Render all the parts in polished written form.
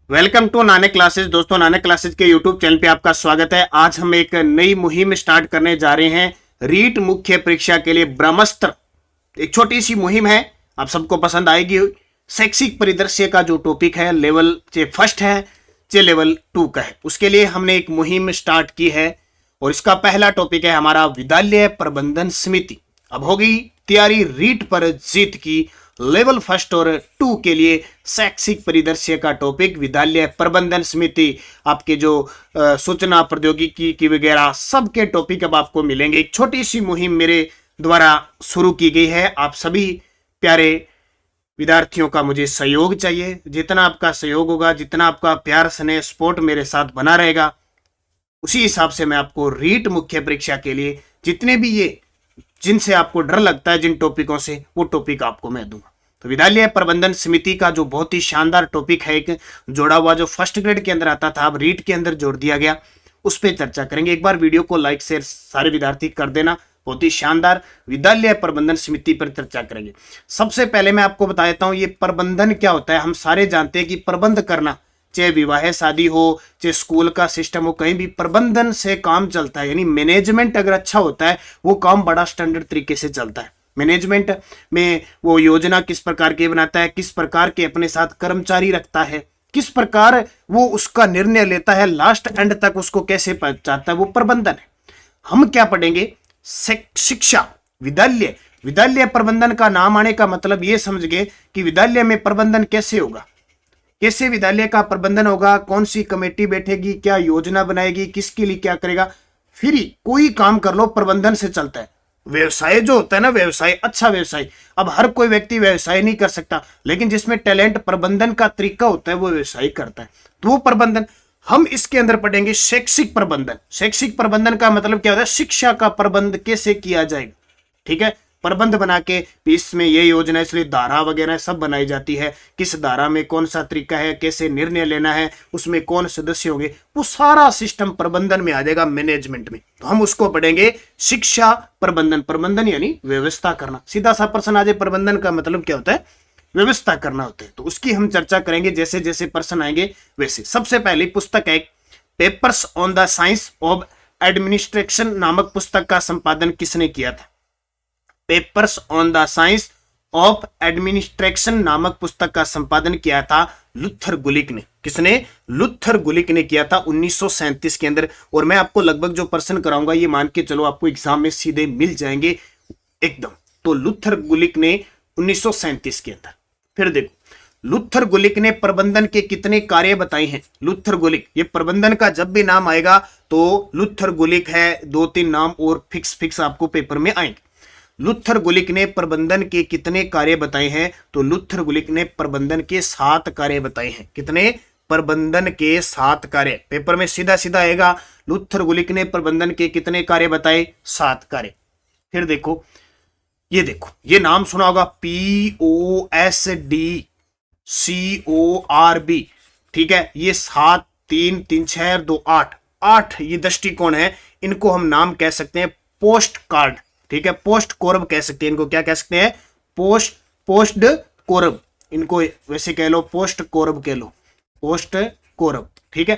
Welcome to Nanak classes. दोस्तों, Nanak classes के YouTube channel पे आपका स्वागत है। आज हम एक नई मुहिम स्टार्ट करने जा रहे हैं। रीट मुख्य परीक्षा के लिए ब्रह्मास्त्र, एक छोटी सी मुहिम है, आप सबको पसंद आएगी। शैक्षिक परिदृश्य का जो टॉपिक है, लेवल चे फर्स्ट है चे लेवल 2 का है, उसके लिए हमने एक मुहिम स्टार्ट की है। और इसका पहला टॉपिक है हमारा विद्यालय प्रबंधन समिति। अब होगी तैयारी रीट पर जीत की। लेवल फर्स्ट और 2 के लिए शैक्षिक परिदृश्य का टॉपिक विद्यालय प्रबंधन समिति। आपके जो सूचना प्रौद्योगिकी की वगैरह सबके टॉपिक अब आपको मिलेंगे। एक छोटी सी मुहिम मेरे द्वारा शुरू की गई है। आप सभी प्यारे विद्यार्थियों का मुझे सहयोग चाहिए। जितना आपका सहयोग होगा, जितना आपका प्यार स्नेह सपोर्ट मेरे साथ बना रहेगा, उसी हिसाब से मैं आपको रीट मुख्य परीक्षा के लिए जितने भी ये जिनसे आपको डर लगता है, जिन टॉपिकों से, वो टॉपिक आपको मैं दूंगा। तो विद्यालय प्रबंधन समिति का जो बहुत ही शानदार टॉपिक है, एक जोड़ा हुआ, जो फर्स्ट ग्रेड के अंदर आता था, अब रीट के अंदर जोड़ दिया गया, उस पर चर्चा करेंगे। एक बार वीडियो को लाइक शेयर सारे विद्यार्थी कर देना। बहुत ही शानदार विद्यालय प्रबंधन समिति पर चर्चा करेंगे। सबसे पहले मैं आपको बता देता हूं ये प्रबंधन क्या होता है। हम सारे जानते हैं कि प्रबंध करना, चाहे विवाह शादी हो, चाहे स्कूल का सिस्टम हो, कहीं भी प्रबंधन से काम चलता है। यानी मैनेजमेंट अगर अच्छा होता है, वो काम बड़ा स्टैंडर्ड तरीके से चलता है। मैनेजमेंट में वो योजना किस प्रकार की बनाता है, किस प्रकार के अपने साथ कर्मचारी रखता है, किस प्रकार वो उसका निर्णय लेता है, लास्ट एंड तक उसको कैसे पहुंचाता है, वो प्रबंधन है। हम क्या पढ़ेंगे? शिक्षा, विद्यालय। विद्यालय प्रबंधन का नाम आने का मतलब ये समझ गए कि विद्यालय में प्रबंधन कैसे होगा, कैसे विद्यालय का प्रबंधन होगा, कौन सी कमेटी बैठेगी, क्या योजना बनाएगी, किसके लिए क्या करेगा। फिर ही कोई काम कर लो, प्रबंधन से चलता है। व्यवसाय जो होता है ना, व्यवसाय, अच्छा व्यवसाय, अब हर कोई व्यक्ति व्यवसाय नहीं कर सकता, लेकिन जिसमें टैलेंट, प्रबंधन का तरीका होता है, वो व्यवसाय करता है, तो वो प्रबंधन। हम इसके अंदर पढ़ेंगे शैक्षिक प्रबंधन। शैक्षिक प्रबंधन का मतलब क्या होता है? शिक्षा का प्रबंध कैसे किया जाएगा। ठीक है, प्रबंध बना के इसमें ये योजना, इसलिए धारा वगैरह सब बनाई जाती है। किस धारा में कौन सा तरीका है, कैसे निर्णय लेना है, उसमें कौन सदस्य होंगे, वो सारा सिस्टम प्रबंधन में आ जाएगा, मैनेजमेंट में। तो हम उसको पढ़ेंगे शिक्षा प्रबंधन। प्रबंधन यानी व्यवस्था करना। सीधा सा प्रश्न आ जाए, प्रबंधन का मतलब क्या होता है? व्यवस्था करना होता है। तो उसकी हम चर्चा करेंगे, जैसे जैसे प्रश्न आएंगे वैसे। सबसे पहली पुस्तक है papers on the science of administration नामक पुस्तक का संपादन किसने किया था? Papers on the science of administration नामक पुस्तक का संपादन किया था लुथर गुलिक ने। किसने? लुथर गुलिक ने किया था 1937 के अंदर। और मैं आपको लगभग जो प्रश्न कराऊंगा, ये मान के चलो आपको एग्जाम में सीधे मिल जाएंगे एकदम। तो लुथर गुलिक ने 1937 के अंदर। फिर देखो, लुथर गुलिक ने प्रबंधन के कितने कार्य बताए हैं? लुथर गुलिक, ये प्रबंधन का जब भी नाम आएगा तो लुथर गुलिक है, 2-3 नाम और फिक्स आपको पेपर में आएंगे। लुथर गुलिक ने प्रबंधन के कितने कार्य बताए हैं? तो लुथर गुलिक ने प्रबंधन के 7 कार्य बताए हैं। कितने? प्रबंधन के 7 कार्य। पेपर में सीधा सीधा आएगा, लुथर गुलिक ने प्रबंधन के कितने कार्य बताए? 7 कार्य। फिर देखो, ये नाम सुना होगा, POSDCORB। ठीक है, ये 7, 3, 3, 6, 2, 8 ये दृष्टिकोण है। इनको हम नाम कह सकते हैं पोस्ट कार्ड। ठीक है, पोस्ट कोरब कह सकते हैं इनको। क्या कह सकते हैं? पोस्ट कोरब। इनको वैसे कह लो, पोस्ट कोरब कह लो, पोस्ट कोरब। ठीक है,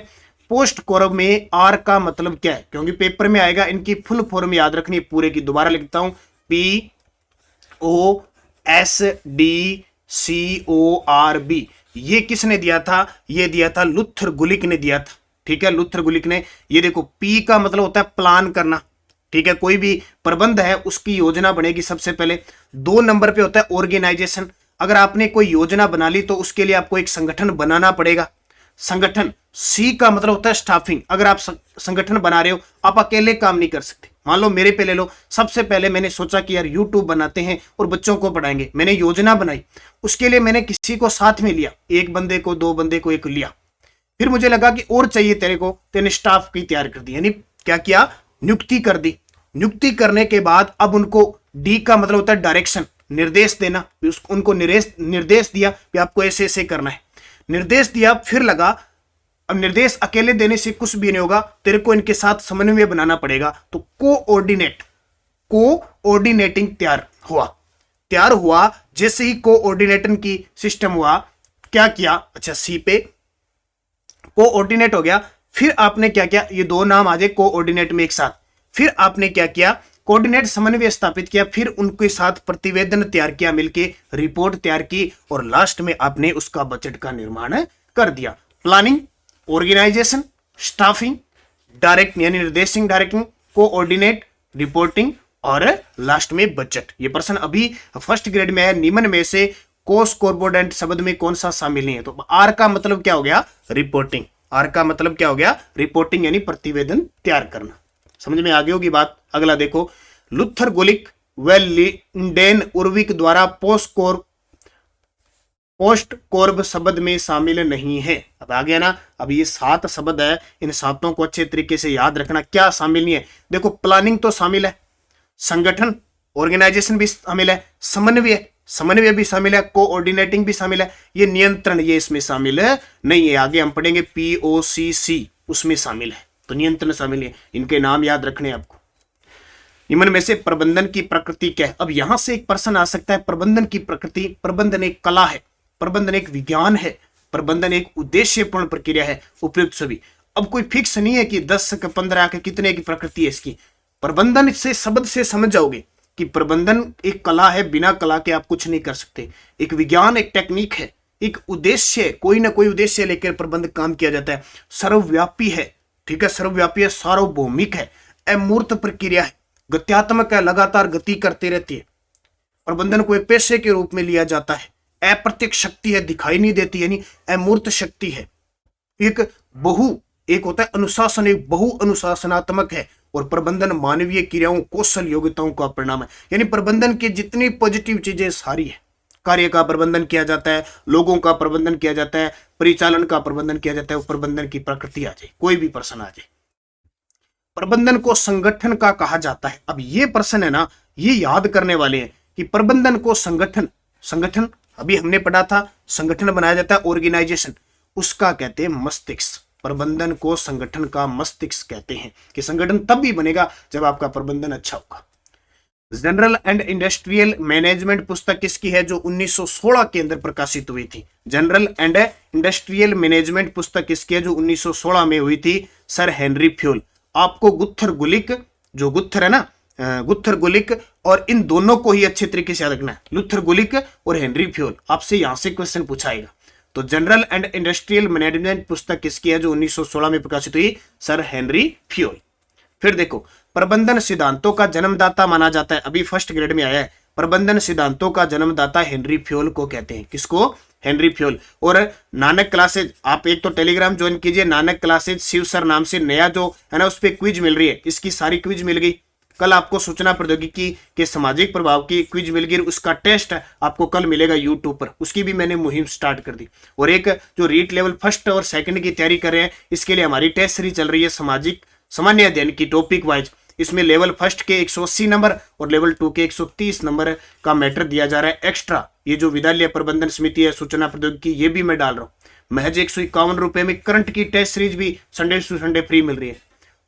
पोस्ट कोरब में आर का मतलब क्या है? क्योंकि पेपर में आएगा, इनकी फुल फॉर्म याद रखनी पूरे की। दोबारा लिखता हूं, POSDCORB। ये किसने दिया था? ये दिया था लुथर गुलिक ने दिया था। ठीक है, लुथर गुलिक ने। ये देखो, पी का मतलब होता है प्लान करना। ठीक है, कोई भी प्रबंध है उसकी योजना बनेगी सबसे पहले। 2 नंबर पे होता है ऑर्गेनाइजेशन। अगर आपने कोई योजना बना ली तो उसके लिए आपको एक संगठन बनाना पड़ेगा, संगठन। सी का मतलब होता है स्टाफिंग। अगर आप संगठन बना रहे हो, आप अकेले काम नहीं कर सकते। मान लो मेरे पे ले लो, सबसे पहले मैंने सोचा कि यार यूट्यूब बनाते हैं और बच्चों को पढ़ाएंगे। मैंने योजना बनाई, उसके लिए मैंने किसी को साथ में लिया, 1 बंदे को, 2 बंदे को, एक लिया। फिर मुझे लगा कि और चाहिए तेरे को, तेने स्टाफ की तैयार कर दी, यानी क्या किया? नियुक्ति कर दी। नियुक्ति करने के बाद अब उनको, डी का मतलब होता है डायरेक्शन, निर्देश देना। उनको निर्देश दिया कि आपको ऐसे ऐसे करना है, निर्देश दिया। फिर लगा अब निर्देश अकेले देने से कुछ भी नहीं होगा, तेरे को इनके साथ समन्वय बनाना पड़ेगा। तो कोऑर्डिनेटिंग तैयार हुआ। जैसे ही कोऑर्डिनेटिंग की सिस्टम हुआ, क्या किया? अच्छा, सी पे कोऑर्डिनेट हो गया। फिर आपने क्या किया, ये दो नाम आ जाए कोऑर्डिनेट में एक साथ, फिर आपने क्या किया, कोऑर्डिनेट समन्वय स्थापित किया, फिर उनके साथ प्रतिवेदन तैयार किया, मिलके रिपोर्ट तैयार की, और लास्ट में आपने उसका बजट का निर्माण कर दिया। प्लानिंग, ऑर्गेनाइजेशन, स्टाफिंग, डायरेक्ट यानी निर्देशिंग, डायरेक्टिंग, कोऑर्डिनेट, रिपोर्टिंग और लास्ट में बजट। ये प्रश्न अभी फर्स्ट ग्रेड में है। निम्न में से कोस कोर्पोरेट शब्द में कौन सा शामिल नहीं है? तो आर का मतलब क्या हो गया? रिपोर्टिंग। आर का मतलब क्या हो गया? रिपोर्टिंग यानी प्रतिवेदन तैयार करना। समझ में आ गई होगी बात। अगला देखो, लुथर गुलिक व लिंडेन उर्विक द्वारा पोस्ट कोर्ब शब्द में शामिल नहीं है। अब आ गया ना। अब ये 7 शब्द है, इन 7 को अच्छे तरीके से याद रखना। क्या शामिल नहीं है? देखो, प्लानिंग तो शामिल है, संगठन ऑर्गेनाइजेशन भी शामिल है, समन्वय भी शामिल है, कोऑर्डिनेटिंग भी शामिल है, ये नियंत्रण ये इसमें शामिल नहीं है। आगे हम पढ़ेंगे POCC, उसमें शामिल है। तो नियंत्रण शामिल है। इनके नाम याद रखने आपको। निम्न में से प्रबंधन की प्रकृति क्या है? अब यहां से एक प्रश्न आ सकता है, प्रबंधन की प्रकृति। प्रबंधन एक कला है, प्रबंधन एक विज्ञान है, प्रबंधन एक उद्देश्यपूर्ण प्रक्रिया है, उपयुक्त सभी। अब कोई फिक्स नहीं है कि 10 के 15 के कितने की प्रकृति है इसकी। प्रबंधन से शब्द से समझ जाओगे कि प्रबंधन एक कला है, बिना कला के आप कुछ नहीं कर सकते। एक विज्ञान, एक टेक्निक है, एक उद्देश्य, कोई ना कोई उद्देश्य लेकर प्रबंधन काम किया जाता है। सर्वव्यापी है, ठीक है, सर्वव्यापी है, सार्वभौमिक है, अमूर्त प्रक्रिया है, गत्यात्मक है, लगातार गति करती रहती है। प्रबंधन को एक पेशे के रूप में लिया जाता है। अप्रत्यक्ष शक्ति है, दिखाई नहीं देती, यानी अमूर्त शक्ति है। एक होता है अनुशासन, एक बहु अनुशासनात्मक है। और प्रबंधन मानवीय क्रियाओं, कौशल, योग्यताओं का परिणाम है। यानी प्रबंधन की जितनी पॉजिटिव चीजें सारी है। कार्य का प्रबंधन किया जाता है, लोगों का प्रबंधन किया जाता है, परिचालन का प्रबंधन किया जाता है। वो प्रबंधन की प्रकृति आ जाए, कोई भी प्रश्न आ जाए। प्रबंधन को संगठन का कहा जाता है। अब ये प्रश्न है ना, ये याद करने वाले हैं कि प्रबंधन को संगठन अभी हमने पढ़ा था, संगठन बनाया जाता है, ऑर्गेनाइजेशन, उसका कहते हैं मस्तिष्क। प्रबंधन को संगठन का मस्तिष्क कहते हैं कि संगठन तब भी बनेगा जब आपका प्रबंधन अच्छा होगा। जनरल एंड इंडस्ट्रियल मैनेजमेंट पुस्तक किसकी है? जो 1916 के अंदर प्रकाशित हुई थी। जनरल एंड इंडस्ट्रियल मैनेजमेंट पुस्तक किसकी है? जो 1916 में हुई थी, सर हेनरी फ्योल। आपको गुथर गुलिक, जो गुथर है ना, गुथर गुलिक, और इन दोनों को ही अच्छे तरीके से याद रखना है, लुथर गुलिक और हेनरी फ्योल। आपसे यहां से क्वेश्चन पूछाएगा। तो जनरल एंड इंडस्ट्रियल मैनेजमेंट पुस्तक किसकी है? जो 1916 में प्रकाशित हुई, सर हेनरी फ्योल। फिर देखो, प्रबंधन सिद्धांतों का जन्मदाता माना जाता है। अभी फर्स्ट ग्रेड में आया है। प्रबंधन सिद्धांतों का जन्मदाता हेनरी फ्योल को कहते हैं। किसको? Henry Fayol. और नानक क्लासेज, आप एक तो टेलीग्राम ज्वाइन कीजिए, नानक क्लासेज शिव सर नाम से नया जो है ना, उस पर क्विज मिल रही है। इसकी सारी क्विज मिल गई। कल आपको सूचना प्रौद्योगिकी के सामाजिक प्रभाव की क्विज मिल गई, उसका टेस्ट आपको कल मिलेगा यूट्यूब पर। उसकी भी मैंने मुहिम स्टार्ट कर दी। और एक जो रीट लेवल फर्स्ट और सेकंड की तैयारी कर रहे हैं, इसके लिए हमारी टेस्ट सीरीज चल रही है, सामाजिक सामान्य अध्ययन की, टॉपिक वाइज। इसमें लेवल फर्स्ट के 180 नंबर और लेवल 2 के 130 नंबर का मैटर दिया जा रहा है एक्स्ट्रा। ये जो विद्यालय प्रबंधन समिति है, सूचना प्रौद्योगिकी, ये भी मैं डाल रहा हूँ। महज 151 रुपए में करंट की टेस्ट सीरीज भी संडे टू संडे फ्री मिल रही है।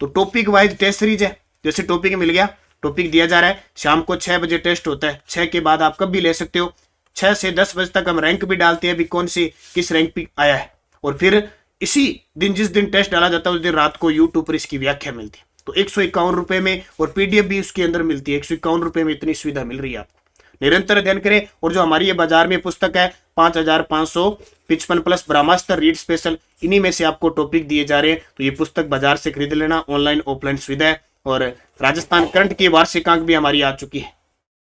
तो टॉपिक वाइज टेस्ट सीरीज है। जैसे टॉपिक मिल गया, टॉपिक दिया जा रहा है, शाम को 6 बजे टेस्ट होता है। 6 के बाद आप कब भी ले सकते हो। 6 से 10 बजे तक हम रैंक भी डालते हैं, अभी कौन सी किस रैंक पे आया है। और फिर इसी दिन, जिस दिन टेस्ट डाला जाता है, उस दिन रात को यूट्यूब पर इसकी व्याख्या मिलती है। तो 151 रुपए में, और पीडीएफ भी उसके अंदर मिलती है। 151 रुपए में इतनी सुविधा मिल रही है आपको। निरंतर अध्ययन करें। और जो हमारी ये बाजार में पुस्तक है 5555 प्लस ब्रह्मास्त्र रीड स्पेशल, इन्हीं में से आपको टॉपिक दिए जा रहे हैं। तो ये पुस्तक बाजार से खरीद लेना, ऑनलाइन ऑफलाइन सुविधा है। और राजस्थान करंट की वार्षिक अंक भी हमारी आ चुकी है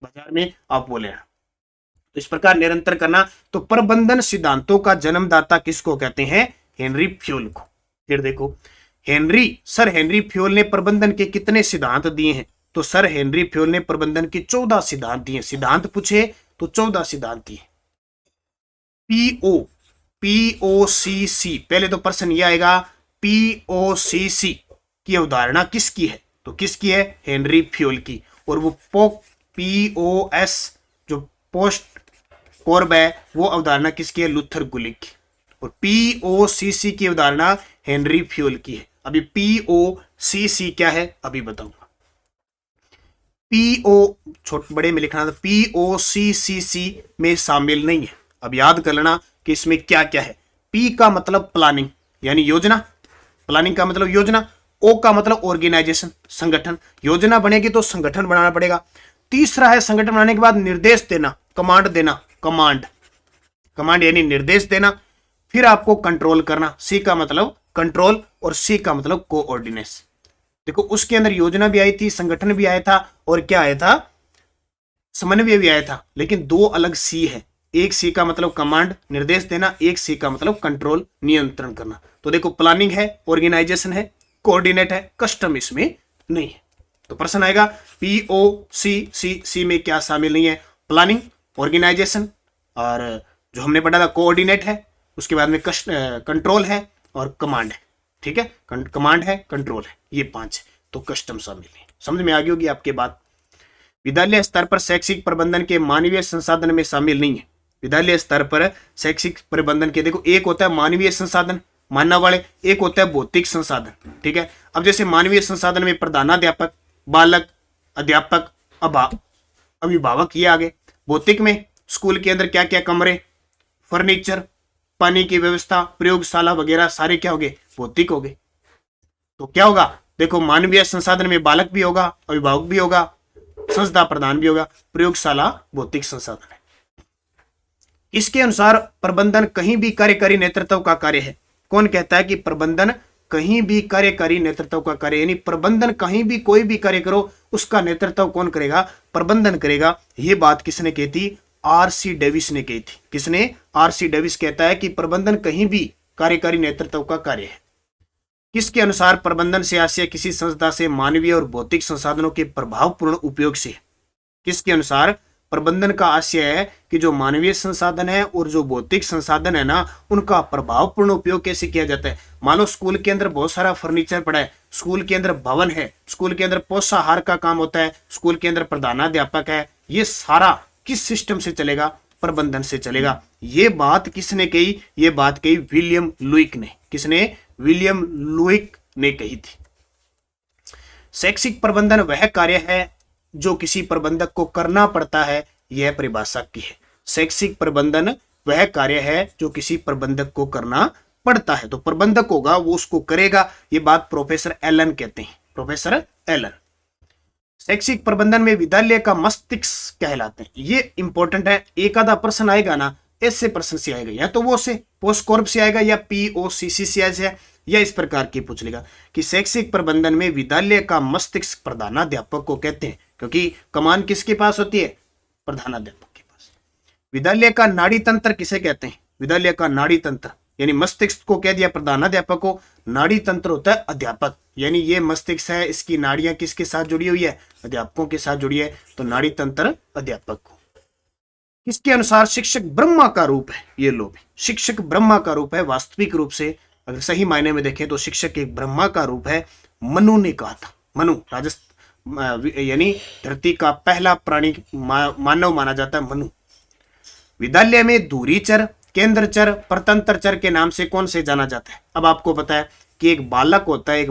बाजार में, आप बोले। तो इस प्रकार निरंतर करना। तो प्रबंधन सिद्धांतों का जन्मदाता किसको कहते हैं? हेनरी फ्योल को। फिर देखो, सर हेनरी फ्योल ने प्रबंधन के कितने सिद्धांत दिए हैं? तो सर हेनरी फ्योल ने प्रबंधन के 14 सिद्धांत दिए। सिद्धांत पूछे तो 14 सिद्धांत दिए। POCC, पहले तो प्रश्न ये आएगा, POCC की अवधारणा किसकी है? तो किसकी है? हेनरी फ्योल की। और वो POS जो पोस्ट कोर्ब है, वो अवधारणा किसकी है? लुथर गुलिक की। और POCC की अवधारणा हेनरी फ्योल की है। अभी POCC क्या है अभी बताऊंगा। छोटे बड़े में लिखना था, POCC में शामिल नहीं है। अब याद कर लेना कि इसमें क्या क्या है। P का मतलब प्लानिंग, यानी योजना, प्लानिंग का मतलब योजना। ओ का मतलब ऑर्गेनाइजेशन, संगठन, योजना बनेगी तो संगठन बनाना पड़ेगा। तीसरा है संगठन बनाने के बाद निर्देश देना, कमांड देना, कमांड, कमांड यानी निर्देश देना। फिर आपको कंट्रोल करना, सी का मतलब कंट्रोल और सी का मतलब कोऑर्डिनेशन। देखो उसके अंदर योजना भी आई थी, संगठन भी आया था और क्या आया था, समन्वय भी आया था, लेकिन दो अलग सी है। एक सी का मतलब कमांड निर्देश देना, एक सी का मतलब कंट्रोल नियंत्रण करना। तो देखो प्लानिंग है, ऑर्गेनाइजेशन है, कोऑर्डिनेट है, कस्टम इसमें नहीं है। तो प्रश्न आएगा POC में क्या शामिल नहीं है, प्लानिंग, ऑर्गेनाइजेशन और जो हमने पढ़ा था कोऑर्डिनेट है, उसके बाद में कंट्रोल है और कमांड है। ठीक है, कमांड है, कंट्रोल है, ये 5 है, तो कस्टम शामिल है। समझ में आ गई होगी आपके बात। विद्यालय स्तर पर शैक्षिक प्रबंधन के मानवीय संसाधन में शामिल नहीं है। विद्यालय स्तर पर शैक्षिक प्रबंधन के देखो एक होता है मानवीय संसाधन, मानना वाले, एक होता है भौतिक संसाधन। ठीक है, अब जैसे मानवीय संसाधन में प्रधानाध्यापक, बालक, अध्यापक, अभिभावक, ये आगे। भौतिक में स्कूल के अंदर क्या क्या कमरे, फर्नीचर, पानी की व्यवस्था, प्रयोगशाला वगैरह सारे क्या हो गए, भौतिक हो गए। तो क्या होगा, देखो मानवीय संसाधन में बालक भी होगा, अभिभावक भी होगा, संस्था प्रधान भी होगा, प्रयोगशाला भौतिक संसाधन है। इसके अनुसार प्रबंधन कहीं भी कार्यकारी नेतृत्व का कार्य है। कौन कहता है कि प्रबंधन कहीं भी कार्यकारी नेतृत्व का कार्य, यानी प्रबंधन कहीं भी कोई भी कार्य करो उसका नेतृत्व कौन करेगा, प्रबंधन करेगा। यह बात किसने कही थी, RC डेविस ने कही थी। किसने, RC डेविस कहता है कि प्रबंधन कहीं भी कार्यकारी नेतृत्व का कार्य है। किसके अनुसार प्रबंधन से आशय किसी संस्था से मानवीय और भौतिक संसाधनों के प्रभावपूर्ण उपयोग से। किसके अनुसार प्रबंधन का आशय है कि जो मानवीय संसाधन है और जो भौतिक संसाधन है ना, उनका प्रभावपूर्ण उपयोग कैसे किया जाता है। मान लो स्कूल के अंदर बहुत सारा फर्नीचर पड़ा है, स्कूल के अंदर भवन है, स्कूल के अंदर पोषाहार का काम होता है, स्कूल के अंदर प्रधानाध्यापक है, ये सारा किस सिस्टम से चलेगा, प्रबंधन से चलेगा। ये बात किसने कही, ये बात कही विलियम लुइक ने। किसने, विलियम लुइक ने कही थी। शैक्षिक प्रबंधन वह कार्य है जो किसी प्रबंधक को करना पड़ता है, यह परिभाषा की है। शैक्षिक प्रबंधन वह कार्य है जो किसी प्रबंधक को करना पड़ता है, तो प्रबंधक होगा वो उसको करेगा। ये बात प्रोफेसर एलन कहते हैं, प्रोफेसर एलन। शैक्षिक प्रबंधन में विद्यालय का मस्तिष्क कहलाते हैं। ये इंपॉर्टेंट है, एक आधा प्रश्न आएगा ना, ऐसे प्रश्न से आएगा, या तो वो से पोस्टकॉर्प से आएगा या POCC से आएगा, या इस प्रकार की पूछ लेगा कि शैक्षिक प्रबंधन में विद्यालय का मस्तिष्क प्रधानाध्यापक को कहते हैं, क्योंकि कमान किसके पास होती है, प्रधानाध्यापक के पास। विद्यालय का नाड़ी तंत्र किसे कहते हैं, विद्यालय का नाड़ी तंत्र, यानी मस्तिष्क को कह दिया प्रधानाध्यापक को, नाड़ी तंत्र होता है अध्यापक, यानी ये मस्तिष्क है, इसकी नाड़ियां किसके साथ जुड़ी हुई है, अध्यापकों के साथ जुड़ी है, तो नाड़ी तंत्र अध्यापक को। किसके अनुसार शिक्षक ब्रह्मा का रूप है, ये लो भी, शिक्षक ब्रह्मा का रूप है। वास्तविक रूप से अगर सही मायने में देखें तो शिक्षक एक ब्रह्मा का रूप है। मनु ने कहा था, मनु राजस्थान यानी धरती का पहला प्राणी मानव माना जाता है मनु। विद्यालय में धुरी चर, केंद्र चर, परतंत्र चर के नाम से कौन से जाना जाता है। अब आपको पता है कि एक बालक होता है, एक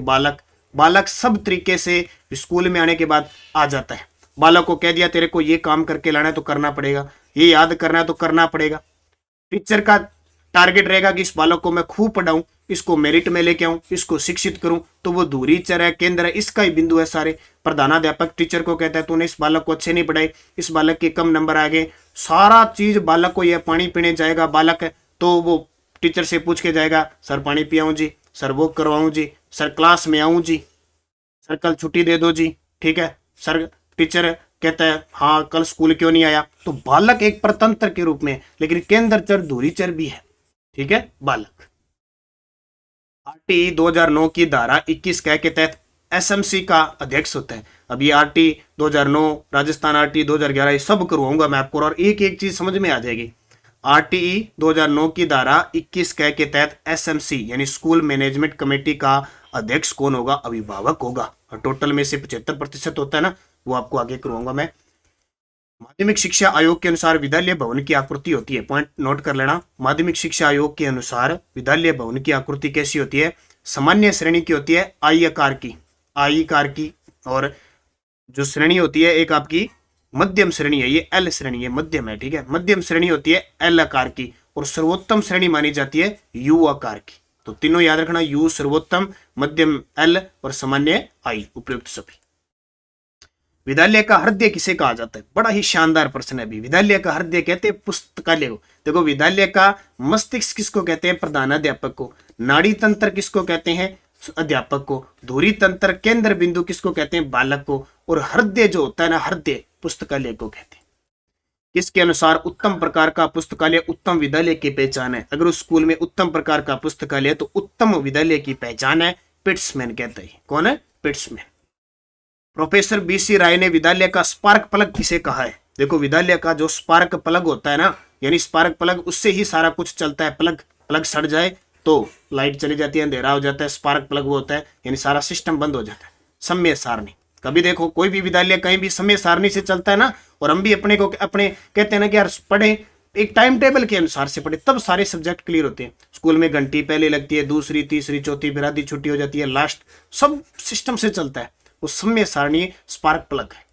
बालक सब तरीके से स्कूल में आने के बाद आ जाता है। बालक को कह दिया तेरे को ये काम करके लाना है तो करना पड़ेगा, ये याद करना है तो करना पड़ेगा। टीचर का टारगेट रहेगा कि इस बालक को मैं खूब पढ़ाऊं, इसको मेरिट में लेके आऊं, इसको शिक्षित करूं, तो वो धुरी चर है, केंद्र है, इसका ही बिंदु है सारे। प्रधानाध्यापक टीचर को कहता है तूने इस बालक को अच्छे नहीं पढ़ाई, इस बालक के कम नंबर आ गए, सारा चीज बालक को, यह पानी पीने जाएगा बालक है तो वो टीचर से पूछ के जाएगा, सर पानी पियाऊं जी, सर वो करवाऊं जी, सर क्लास में आऊं जी, सर कल छुट्टी दे दो जी, ठीक है सर। टीचर कहता है हाँ कल स्कूल क्यों नहीं आया। तो बालक एक परतंत्र के रूप में, लेकिन केंद्र चर धुरी चर भी है, ठीक है बालक। RTE 2009 की धारा 21 के तहत SMC का अध्यक्ष होता है। अब ये RTE 2009, राजस्थान RTE 2011 ये सब करवाऊंगा मैं आपको, और एक एक चीज समझ में आ जाएगी। RTE 2009 की धारा 21 के तहत SMC यानी स्कूल मैनेजमेंट कमेटी का अध्यक्ष कौन होगा, अभिभावक होगा, और टोटल में से 75% होता है ना, वो आपको आगे करवाऊंगा मैं। माध्यमिक शिक्षा आयोग के अनुसार विद्यालय भवन की आकृति होती है, पॉइंट नोट कर लेना। माध्यमिक शिक्षा आयोग के अनुसार विद्यालय भवन की आकृति कैसी होती है, सामान्य श्रेणी की होती है, आई आकार की, और जो श्रेणी होती है एक आपकी मध्यम श्रेणी है, ये L श्रेणी है, मध्यम है, ठीक है, मध्यम श्रेणी होती है L आकार की, और सर्वोत्तम श्रेणी मानी जाती है U आकार की। तो तीनों याद रखना, यू सर्वोत्तम, मध्यम एल और सामान्य आई, उपयुक्त सभी। विद्यालय का हृदय किसे कहा जाता है? बड़ा ही शानदार प्रश्न है अभी। विद्यालय का हृदय कहते हैं पुस्तकालय को। देखो, विद्यालय का मस्तिष्क किसको कहते हैं? प्रधानाध्यापक को। नाड़ी तंत्र किसको कहते हैं? अध्यापक को। धुरी तंत्र केंद्र बिंदु किसको कहते हैं? बालक को। और हृदय जो होता है ना, हृदय, पुस्तकालय को कहते हैं। किसके अनुसार उत्तम प्रकार का पुस्तकालय उत्तम विद्यालय की पहचान है? अगर उस स्कूल में उत्तम प्रकार का पुस्तकालय है तो उत्तम विद्यालय की पहचान है। पिट्समैन कहते हैं। कौन है? पिट्समैन। प्रोफेसर बीसी राय ने विद्यालय का स्पार्क प्लग किसे कहा है? देखो, विद्यालय का जो स्पार्क प्लग होता है ना, यानी स्पार्क प्लग, उससे ही सारा कुछ चलता है। प्लग सड़ जाए तो लाइट चली जाती है, अंधेरा हो जाता है, स्पार्क प्लग वो होता है, यानी सारा सिस्टम बंद हो जाता है। समय सारणी, कभी देखो कोई भी विद्यालय कहीं भी समय सारणी से चलता है ना, और हम भी अपने कहते हैं ना कि यार पढ़े, एक टाइम टेबल के अनुसार से पढ़े, तब सारे सब्जेक्ट क्लियर होते हैं। स्कूल में घंटी पहले लगती है, दूसरी, तीसरी, चौथी, फिर आधी छुट्टी हो जाती है, लास्ट सब सिस्टम से चलता है। वो समय सारणी स्पार्क प्लग है।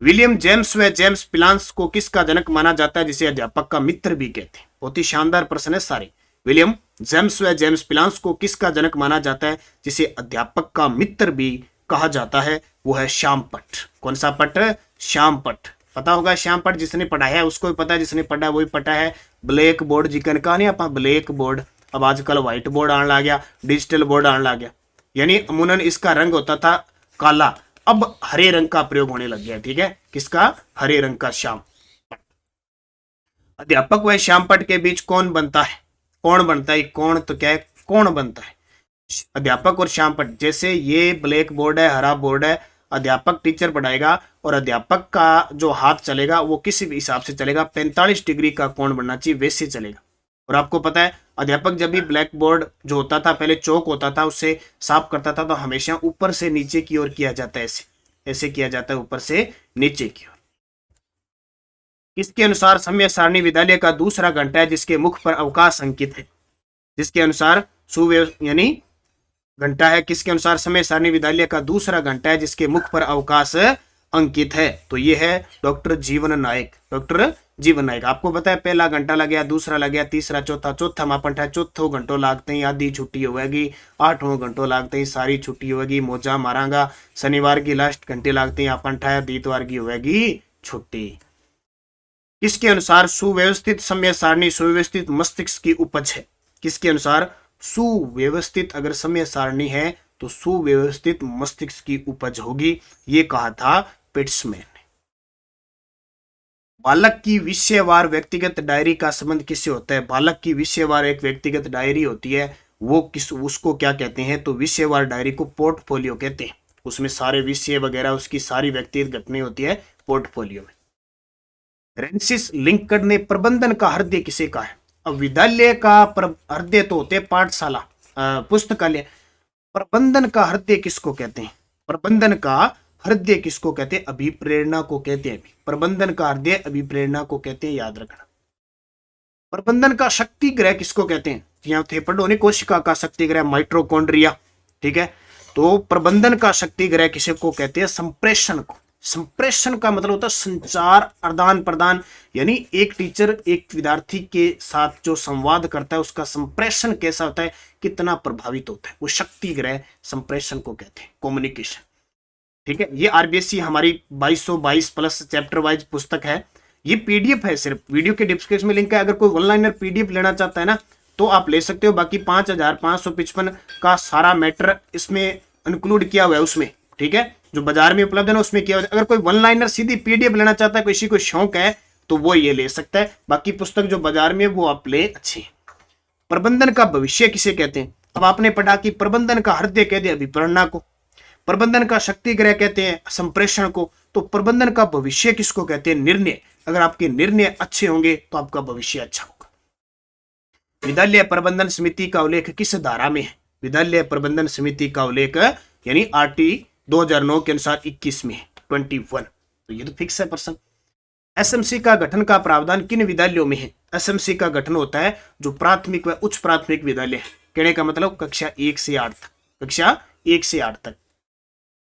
विलियम जेम्स व जेम्स पिलांस को किसका जनक माना जाता है, जिसे अध्यापक का मित्र भी कहते हैं? बहुत ही शानदार प्रश्न है सारे। विलियम जेम्स व जेम्स पिलांस को किसका जनक माना जाता है, जिसे अध्यापक का मित्र भी कहा जाता है? वो है श्यामपट। कौन सा पट? श्यामपट। पता होगा श्यामपट, जिसने पढ़ाया है उसको भी पता है, जिसने पढ़ा वही पता है। ब्लैक बोर्ड जिकन का नहीं, आप ब्लैक बोर्ड, अब आजकल व्हाइट बोर्ड आने लग गया, डिजिटल बोर्ड आने लग गया। यानी अमूनन इसका रंग होता था काला, अब हरे रंग का प्रयोग होने लग गया। ठीक है, किसका? हरे रंग का, श्याम। अध्यापक व श्यामपट के बीच कौन बनता है? कौन बनता है? कौन तो क्या है? कौन बनता है? अध्यापक और श्यामपट। जैसे ये ब्लैक बोर्ड है, हरा बोर्ड है, अध्यापक टीचर पढ़ाएगा और अध्यापक का जो हाथ चलेगा वो किस हिसाब से चलेगा? 45 डिग्री का कोण बनना चाहिए, वैसे चलेगा। और आपको पता है अध्यापक जब भी ब्लैक बोर्ड जो होता था, पहले चौक होता था, उससे साफ करता था, तो हमेशा ऊपर से नीचे की ओर किया जाता है, ऐसे किया जाता है, ऊपर से नीचे की ओर। किसके अनुसार समय सारणी विद्यालय का दूसरा घंटा है जिसके मुख पर अवकाश अंकित है? जिसके अनुसार यानी घंटा है, किसके अनुसार समय सारणी विद्यालय का दूसरा घंटा है जिसके मुख पर अवकाश अंकित है? तो ये है डॉक्टर जीवन नायक। डॉक्टर जीवन नायक। आपको पता है पहला घंटा लग गया, दूसरा लग गया, तीसरा, चौथा मापन है। चौथो घंटो लागते ही आधी छुट्टी होगी, 8वां घंटो लागते ही सारी छुट्टी होगी, मौजा मारांगा। शनिवार की लास्ट घंटे लागते ही आपन है, इतवार की होगी छुट्टी। किसके अनुसार सुव्यवस्थित समय सारणी सुव्यवस्थित मस्तिष्क की उपज है? किसके अनुसार सुव्यवस्थित अगर समय सारणी है तो सुव्यवस्थित मस्तिष्क की उपज होगी, ये कहा था पिट्समैन ने। बालक की विषयवार व्यक्तिगत डायरी का संबंध किससे होता है? बालक की विषयवार एक व्यक्तिगत डायरी होती है, वो उसको क्या कहते हैं? तो विषयवार डायरी को पोर्टफोलियो कहते हैं। उसमें सारे विषय वगैरह, उसकी सारी व्यक्तिगत घटनाएं होती है पोर्टफोलियो में। फ्रांसिस लिंकन ने प्रबंधन का हृदय किसे कहा है? अब विद्यालय का हृदय तो होते पाठशाला, पुस्तकालय। प्रबंधन का हृदय किसको कहते हैं? प्रबंधन का हृदय किसको कहते हैं? अभिप्रेरणा को कहते हैं। प्रबंधन का हृदय अभिप्रेरणा को कहते हैं, याद रखना। प्रबंधन का शक्ति ग्रह किसको कहते हैं? यहाँ थे पढ़ो ने, कोशिका का शक्ति ग्रह माइटोकॉन्ड्रिया। ठीक है, तो प्रबंधन का शक्ति ग्रह किसे को कहते हैं? संप्रेषण को। संप्रेषण का मतलब होता है संचार, आदान प्रदान, यानी एक टीचर एक विद्यार्थी के साथ जो संवाद करता है उसका संप्रेषण कैसा होता है, कितना प्रभावित होता है, वो शक्ति ग्रह संप्रेषण को कहते हैं, कम्युनिकेशन। ठीक है, ये आरबीएससी हमारी 2222 प्लस चैप्टर वाइज पुस्तक है। ये पीडीएफ है, सिर्फ वीडियो के डिस्क्रिप्शन में लिंक है। अगर कोई ऑनलाइनर पीडीएफ लेना चाहता है ना तो आप ले सकते हो। बाकी 5555 का सारा मैटर इसमें इंक्लूड किया हुआ है उसमें। ठीक है, जो बाजार में उपलब्ध है ना उसमें किया हुआ है। अगर कोई वन लाइनर सीधी पीडीएफ लेना चाहता है, किसी को शौक है तो वो ये ले सकता है। बाकी पुस्तक जो बाजार में वो आप ले अच्छी। प्रबंधन का भविष्य किसे कहते हैं? अब आपने पढ़ा कि प्रबंधन का हृदय कहते हैं अभिप्रेरणा को, प्रबंधन का शक्ति ग्रह कहते हैं संप्रेषण को, तो प्रबंधन का भविष्य किसको कहते हैं? निर्णय। अगर आपके निर्णय अच्छे होंगे तो आपका भविष्य अच्छा होगा। विद्यालय प्रबंधन समिति का उल्लेख किस धारा में है? विद्यालय प्रबंधन समिति का उल्लेख यानी आरटी 2009 के अनुसार 21 में 21। तो ये तो फिक्स है पर्सन। एसएमसी का गठन का प्रावधान किन विद्यालयों में है? एसएमसी का गठन होता है जो प्राथमिक व उच्च प्राथमिक विद्यालय है। कहने का मतलब कक्षा 1 से 8 तक, कक्षा 1 से 8 तक।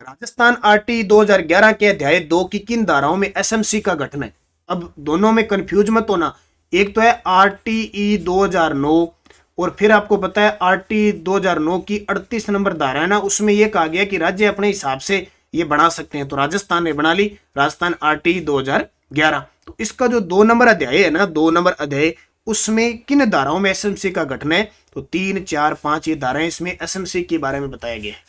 राजस्थान आरटी 2011 के अध्याय 2 की किन धाराओं में एसएमसी का गठन है? अब दोनों में कंफ्यूज मत होना। एक तो है आरटीई 2009 और फिर आपको पता है आरटी 2009 की 38 नंबर धारा है ना, उसमें यह कहा गया कि राज्य अपने हिसाब से ये बना सकते हैं। तो राजस्थान ने बना ली, राजस्थान आरटी 2011। तो इसका जो 2 नंबर अध्याय है ना, 2 नंबर अध्याय, उसमें किन धाराओं में एसएमसी का गठन है? तो 3, 4, 5 ये धाराएं इसमें एसएमसी के बारे में बताया गया है।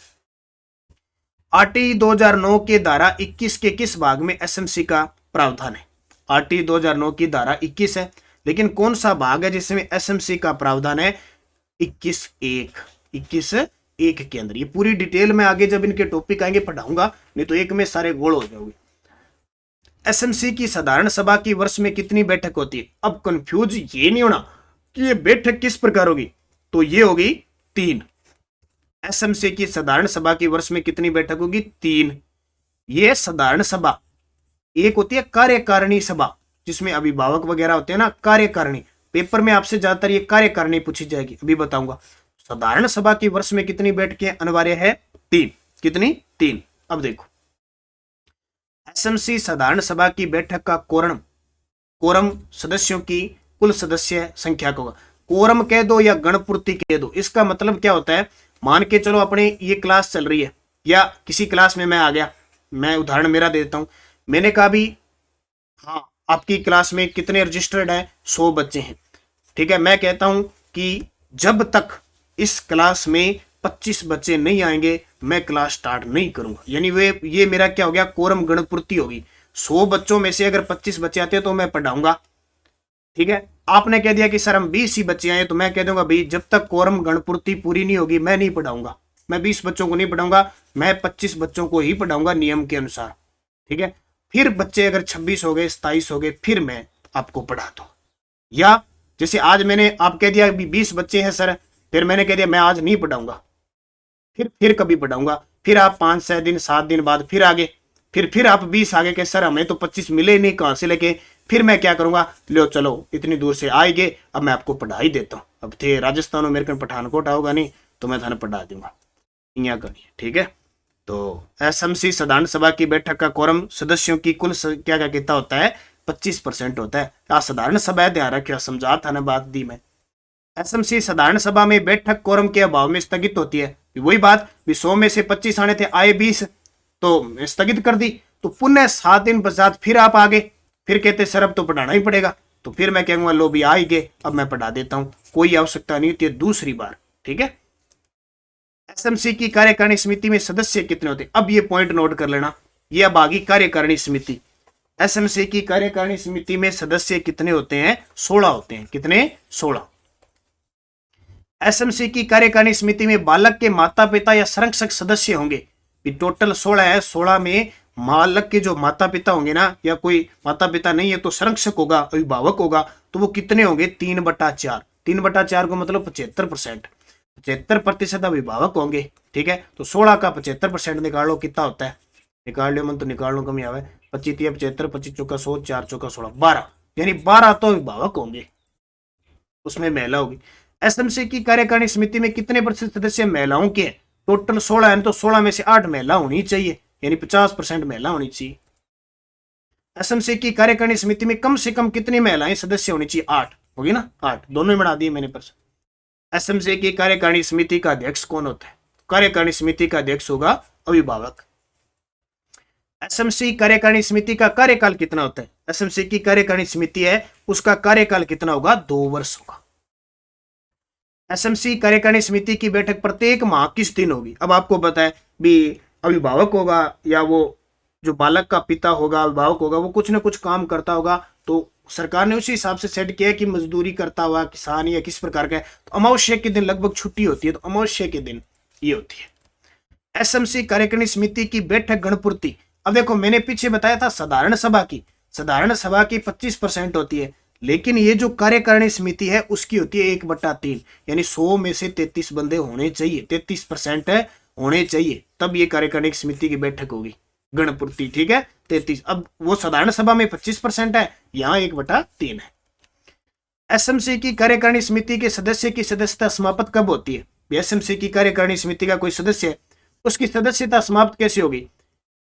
आरटी 2009 के धारा 21 के किस भाग में एसएमसी का प्रावधान है? आरटी 2009 की धारा 21 है, लेकिन कौन सा भाग है जिसमें एसएमसी का प्रावधान है? 21(1) के अंदर। ये पूरी डिटेल में आगे जब इनके टॉपिक आएंगे पढ़ाऊंगा, नहीं तो एक में सारे गोल हो जाओगे। एसएमसी की साधारण सभा की वर्ष में कितनी बैठक होती है? अब कंफ्यूज ये नहीं होना कि ये बैठक किस प्रकार होगी, तो ये होगी 3। एसएमसी की साधारण सभा की वर्ष में कितनी बैठक होगी? 3। ये साधारण सभा। एक होती है कार्यकारिणी सभा, जिसमें अभिभावक वगैरह होते हैं ना, कार्यकारिणी। पेपर में आपसे ज्यादातर ये कार्यकारिणी पूछी जाएगी, अभी बताऊंगा। साधारण सभा की वर्ष में कितनी बैठकें अनिवार्य है? 3। कितनी? 3। अब देखो, एसएमसी साधारण सभा की बैठक का कोरम सदस्यों की कुल सदस्य संख्या को कोरम कह दो या गणपूर्ति कह दो। इसका मतलब क्या होता है? मान के चलो अपने ये क्लास चल रही है, या किसी क्लास में मैं आ गया, मैं उदाहरण मेरा देता हूं। मैंने कहा भी हाँ, आपकी क्लास में कितने रजिस्टर्ड है? 100 बच्चे हैं। ठीक है, मैं कहता हूं कि जब तक इस क्लास में 25 बच्चे नहीं आएंगे मैं क्लास स्टार्ट नहीं करूंगा। यानी ये मेरा क्या हो गया? कोरम गणपूर्ति होगी। 100 बच्चों में से अगर 25 बच्चे आते हैं तो मैं पढ़ाऊंगा। ठीक है, आपने कह दिया कि सर हम 20 ही बच्चे आए, तो मैं कह दूंगा भाई जब तक कोरम गणपूर्ति पूरी नहीं होगी मैं नहीं पढ़ाऊंगा। मैं 20 बच्चों को नहीं पढ़ाऊंगा, मैं 25 बच्चों को ही पढ़ाऊंगा नियम के अनुसार। ठीक है, फिर बच्चे अगर 26 हो गए, 27 हो गए, फिर मैं आपको पढ़ा दूं। या जैसे आज मैंने आप कह दिया 20 बच्चे हैं सर, फिर मैंने कह दिया मैं आज नहीं पढ़ाऊंगा, फिर कभी पढ़ाऊंगा। फिर आप 5-6 दिन 7 दिन बाद फिर आगे, फिर आप 20 आगे के सर हमें तो 25 मिले नहीं, कहां से लेके? फिर मैं क्या करूंगा? लो चलो इतनी दूर से आएंगे, अब मैं आपको पढ़ा ही देता हूँ। अब थे राजस्थान में मेरे पठानकोट आओगा नहीं तो मैं थाने पढ़ा दूंगा। यहाँ करिए। ठीक है, तो एसएमसी साधारण सभा की बैठक का कोरम सदस्यों की कुल क्या क्या कितना होता है? 25% होता है। साधारण सभा है, ध्यान रखिए, समझा था ना बात दी मैं। एसएमसी साधारण सभा में बैठक कोरम के अभाव में स्थगित होती है। वही बात, 100 में से 25 आने थे, आए 20 तो स्थगित कर दी। तो पुनः 7 दिन पश्चात फिर आप आगे, फिर कहते सर अब तो पढ़ाना ही पड़ेगा। तो फिर मैं कहूंगा लो भी आ गए, अब मैं पढ़ा देता हूं, कोई आवश्यकता नहीं होती है दूसरी बार। ठीक है, एसएमसी की कार्यकारिणी समिति में सदस्य कितने होते हैं? अब ये पॉइंट नोट कर लेना, ये अब आगे कार्यकारिणी समिति। एसएमसी की कार्यकारिणी समिति में सदस्य कितने होते हैं? 16 होते हैं। कितने? 16। एसएमसी की कार्यकारिणी समिति में बालक के माता पिता या संरक्षक सदस्य होंगे। टोटल 16 है, 16 में बालक के जो माता पिता होंगे ना, या कोई माता पिता नहीं है तो संरक्षक होगा, अभिभावक होगा, तो वो कितने होंगे? 3/4। 3/4 को मतलब 75%। 75% अभिभावक होंगे। ठीक है, तो 16 का 75% निकाल लो, कितना होता है? निकाल लो, मन तो निकाल लो, कमी आवे। 25 या 75, 25 चौका 100, 4 चौका 16, 12। यानी 12 तो अभिभावक होंगे, उसमें महिला होगी। एसएमसी की कार्यकारिणी समिति में कितने प्रतिशत सदस्य महिलाओं के? टोटल 16 है तो 16 में से 8 महिला होनी चाहिए, यानी 50% महिला होनी चाहिए। एसएमसी की कार्यकारिणी समिति में कम से कम कितनी महिलाएं सदस्य होनी चाहिए? 8 होगी ना, 8 दोनों ही बढ़ा दिए मैंने। एसएमसी की कार्यकारिणी समिति का अध्यक्ष कौन होता है? कार्यकारिणी समिति का अध्यक्ष होगा अभिभावक। एसएमसी कार्यकारिणी समिति का कार्यकाल कितना होता है? एसएमसी की कार्यकारिणी समिति है, उसका कार्यकाल कितना होगा? 2 वर्ष होगा। एसएमसी कार्यकारिणी समिति की बैठक प्रत्येक माह किस दिन होगी? अब आपको पता है भी अभिभावक होगा या वो जो बालक का पिता होगा, अभिभावक होगा, वो कुछ ना कुछ काम करता होगा, तो सरकार ने उसी हिसाब से सेट किया कि मजदूरी करता हुआ किसान या किस प्रकार का है, तो अमावस्या के दिन लगभग छुट्टी होती है, तो अमावस्या के दिन ये होती है। एसएमसी कार्यकारिणी समिति की बैठक गणपूर्ति। अब देखो मैंने पीछे बताया था साधारण सभा की 25% होती है, लेकिन ये जो कार्यकारिणी समिति है उसकी होती है 1/3, यानी 100 में से 33 बंदे होने चाहिए, 33% होने चाहिए, तब ये कार्यकारिणी समिति की बैठक होगी गणपूर्ति। ठीक है, 33। अब वो साधारण सभा में 25% है, यहाँ 1/3 है। एसएमसी की कार्यकारिणी समिति के सदस्य की सदस्यता समाप्त कब होती है? एसएमसी की कार्यकारिणी समिति का कोई सदस्य है, उसकी सदस्यता समाप्त कैसे होगी?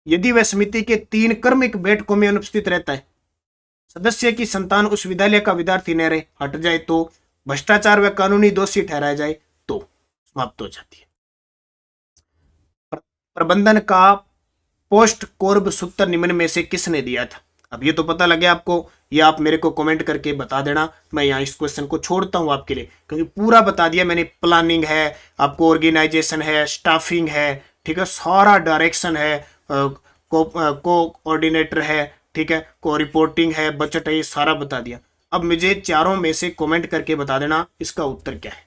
यदि वह समिति के 3 क्रमिक बैठकों में अनुपस्थित रहता है, सदस्य की संतान उस विद्यालय का विद्यार्थी न रहे, हट जाए, तो भ्रष्टाचार व कानूनी दोषी ठहराया जाए तो समाप्त हो जाती है। प्रबंधन का पोस्ट कोर्ब सूत्र निम्न में से किसने दिया था? अब ये तो पता लगे आपको, ये आप मेरे को कमेंट करके बता देना। मैं यहाँ इस क्वेश्चन को छोड़ता हूँ आपके लिए, क्योंकि पूरा बता दिया मैंने। प्लानिंग है, आपको ऑर्गेनाइजेशन है, स्टाफिंग है, ठीक है, सारा डायरेक्शन है, कोऑर्डिनेटर है, ठीक है, को रिपोर्टिंग है, बजट है, ये सारा बता दिया। अब मुझे चारों में से कमेंट करके बता देना इसका उत्तर क्या है।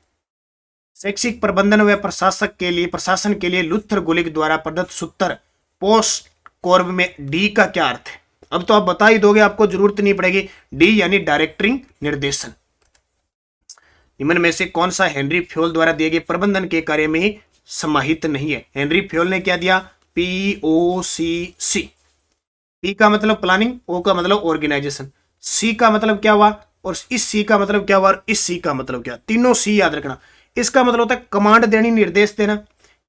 शैक्षिक प्रबंधन व प्रशासन के लिए लुथर गुलिक द्वारा प्रदत्त सूत्र पोस्ट कोर्ब में डी का क्या अर्थ है? अब तो आप बता ही दोगे, आपको जरूरत नहीं पड़ेगी। डी यानी डायरेक्टिंग, निर्देशन। निम्न में से कौन सा हेनरी फ्योल द्वारा दिए गए प्रबंधन के कार्य में समाहित नहीं है? हेनरी फ्योल ने क्या दिया? POCC। पी का मतलब प्लानिंग, ओ का मतलब ऑर्गेनाइजेशन, सी का मतलब क्या हुआ, और इस सी का मतलब क्या हुआ, और इस सी का मतलब क्या? तीनों सी याद रखना। इसका मतलब होता है कमांड देनी, निर्देश देना।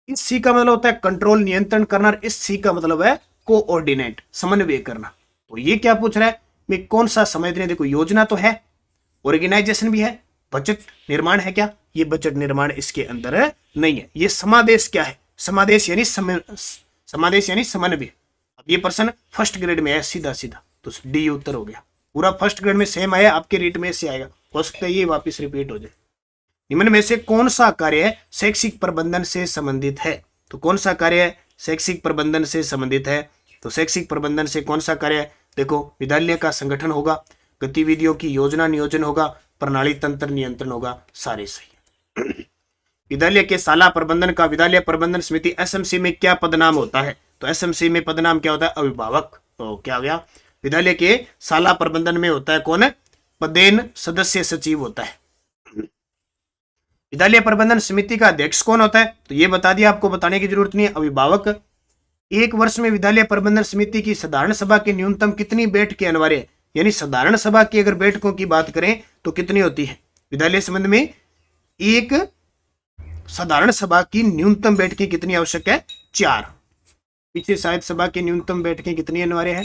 इस सी का मतलब होता है कंट्रोल, नियंत्रण करना। और इस सी का मतलब है कोऑर्डिनेट, समन्वय करना। तो ये क्या पूछ रहा है, मैं कौन सा समझ रहे? देखो, योजना तो है, ऑर्गेनाइजेशन भी है, बजट निर्माण है क्या? ये बजट निर्माण इसके अंदर नहीं है। ये समादेश क्या है? समादेश यानी समन्वय। अब ये प्रश्न फर्स्ट ग्रेड में है सीधा सीधा, तो डी उत्तर हो गया। पूरा फर्स्ट ग्रेड में सेम आया, आपके रीट में से आएगा, हो सकता है ये वापस रिपीट हो जाए। निम्न में से कौन सा कार्य शैक्षिक प्रबंधन से संबंधित है? तो कौन सा कार्य शैक्षिक प्रबंधन से संबंधित है? तो शैक्षिक प्रबंधन से कौन सा कार्य? देखो, विद्यालय का संगठन होगा, गतिविधियों की योजना नियोजन होगा, प्रणाली तंत्र नियंत्रण होगा, सारे सही है। विद्यालय के शाला प्रबंधन का विद्यालय प्रबंधन समिति SMC में क्या पदनाम होता है? तो SMC में पदनाम क्या होता है? अभिभावक। तो क्या हो गया? विद्यालय के शाला प्रबंधन में होता है कौन? पदेन सदस्य सचिव होता है। विद्यालय प्रबंधन समिति का अध्यक्ष कौन होता है? तो ये बता दिया, आपको बताने की जरूरत नहीं है, अभिभावक। एक वर्ष में विद्यालय प्रबंधन समिति की साधारण सभा की न्यूनतम कितनी बैठकें अनिवार्य है? यानी साधारण सभा की अगर बैठकों की बात करें तो कितनी होती है विद्यालय संबंध में? एक साधारण सभा की न्यूनतम बैठकें कितनी आवश्यक है? 4। पीछे शायद सभा की न्यूनतम बैठकें कितनी अनिवार्य है?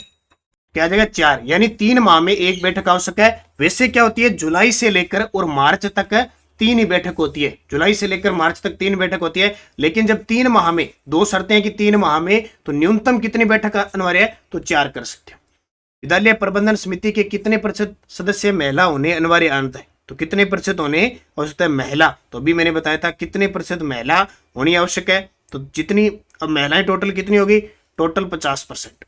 क्या जगह 4, यानी 3 माह में एक बैठक आवश्यक है। वैसे क्या होती है, जुलाई से लेकर और मार्च तक 3 ही बैठक होती है। जुलाई से लेकर मार्च तक 3 बैठक होती है। लेकिन जब 3 माह में, 2 शर्तें हैं कि 3 माह में, तो न्यूनतम कितनी बैठक अनिवार्य है? तो 4 कर सकते हो। विद्यालय प्रबंधन समिति के कितने प्रतिशत सदस्य महिला होने अनिवार्य अंत है? तो कितने प्रतिशत होने आवश्यक है? महिला। तो अभी मैंने बताया था कितने प्रतिशत महिला होनी आवश्यक है। तो जितनी, अब महिलाएं टोटल कितनी होगी? टोटल 50%।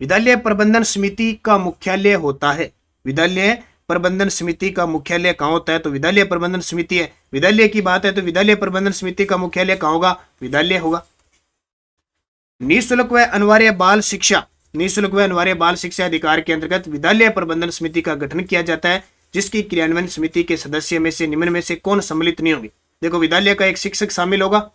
विद्यालय प्रबंधन समिति का मुख्यालय होता है, विद्यालय प्रबंधन समिति का मुख्यालय कहाँ होता है? तो विद्यालय प्रबंधन समिति है, विद्यालय की बात है तो विद्यालय प्रबंधन समिति का मुख्यालय कहाँ होगा? विद्यालय होगा। निःशुल्क व अनिवार्य बाल शिक्षा, निःशुल्क व अनिवार्य बाल शिक्षा अधिकार के अंतर्गत विद्यालय प्रबंधन समिति का गठन किया जाता है, जिसकी क्रियान्वयन समिति के सदस्य में से निम्न में से कौन सम्मिलित नहीं होगी? देखो, विद्यालय का एक शिक्षक शामिल होगा,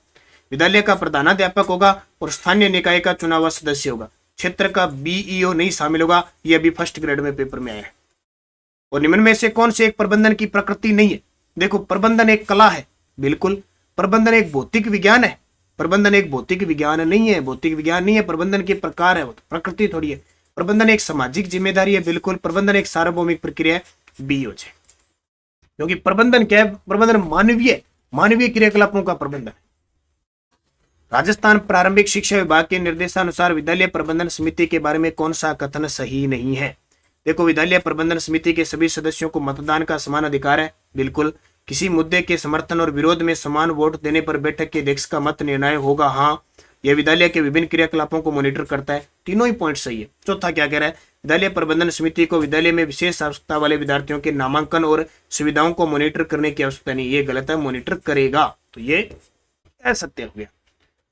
विद्यालय का प्रधानाध्यापक होगा, और स्थानीय निकाय का चुना हुआ सदस्य होगा। क्षेत्र का BEO नहीं शामिल होगा, ये अभी फर्स्ट ग्रेड में पेपर में आया है। और निम्न में से कौन से एक प्रबंधन की प्रकृति नहीं है? देखो, प्रबंधन एक कला है, बिल्कुल। प्रबंधन एक भौतिक विज्ञान है, प्रबंधन एक भौतिक विज्ञान नहीं है, भौतिक विज्ञान नहीं है, प्रबंधन के प्रकार है, वो तो प्रकृति थोड़ी है। प्रबंधन एक सामाजिक जिम्मेदारी है, बिल्कुल। प्रबंधन एक सार्वभौमिक प्रक्रिया है, BO है। क्योंकि प्रबंधन क्या है? प्रबंधन मानवीय क्रियाकलापों का प्रबंधन। राजस्थान प्रारंभिक शिक्षा विभाग के निर्देशानुसार विद्यालय प्रबंधन समिति के बारे में कौन सा कथन सही नहीं है? देखो, विद्यालय प्रबंधन समिति के सभी सदस्यों को मतदान का समान अधिकार है, बिल्कुल। किसी मुद्दे के समर्थन और विरोध में समान वोट देने पर बैठक के अध्यक्ष का मत निर्णय होगा, हाँ। यह विद्यालय के विभिन्न क्रियाकलापों को मॉनिटर करता है, तीनों ही पॉइंट सही है। चौथा क्या कह रहा है? विद्यालय प्रबंधन समिति को विद्यालय में विशेष आवश्यकता वाले विद्यार्थियों के नामांकन और सुविधाओं को मॉनिटर करने की आवश्यकता नहीं, ये गलत है, मॉनिटर करेगा। तो ये असत्य हो गया।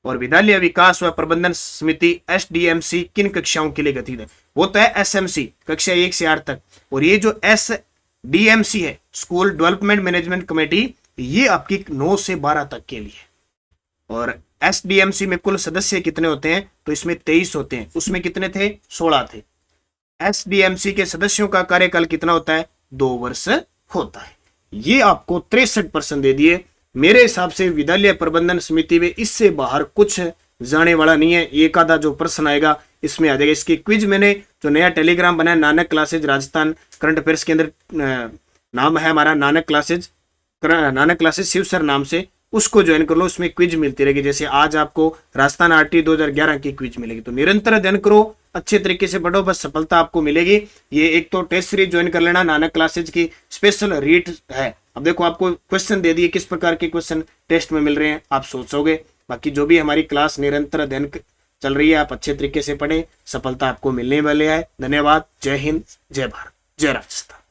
और विद्यालय विकास व प्रबंधन समिति SDMC किन कक्षाओं के लिए गठित है? वो तो है SMC, कक्षा 1 से 8 तक। और ये जो SDMC है, स्कूल डेवलपमेंट मैनेजमेंट कमेटी, ये आपकी 9 से 12 तक के लिए। और SDMC में कुल सदस्य कितने होते हैं? तो इसमें 23 होते हैं, उसमें कितने थे? 16 थे। SDMC के सदस्यों का कार्यकाल कितना होता है? 2 वर्ष होता है। ये आपको 63% दे दिए। मेरे हिसाब से विद्यालय प्रबंधन समिति में इससे बाहर कुछ जाने वाला नहीं है। एक आधा जो प्रश्न आएगा इसमें आ जाएगा। इसकी क्विज मैंने जो नया टेलीग्राम बनाया, Nanak classes Rajasthan current affairs के अंदर नाम है हमारा नानक क्लासेज शिव सर नाम से, उसको ज्वाइन कर लो। उसमें क्विज मिलती रहेगी, जैसे आज आपको राजस्थान आरटी 2011 की क्विज मिलेगी। तो निरंतर अध्ययन करो, अच्छे तरीके से पढ़ो, बस सफलता आपको मिलेगी। ये एक तो टेस्ट सीरीज ज्वाइन कर लेना, नानक क्लासेज की स्पेशल रीट है। अब देखो आपको क्वेश्चन दे दिए, किस प्रकार के क्वेश्चन टेस्ट में मिल रहे हैं आप सोचोगे। बाकी जो भी हमारी क्लास निरंतर अध्ययन चल रही है, आप अच्छे तरीके से पढ़ें, सफलता आपको मिलने वाली है। धन्यवाद। जय हिंद, जय भारत, जय राजस्थान।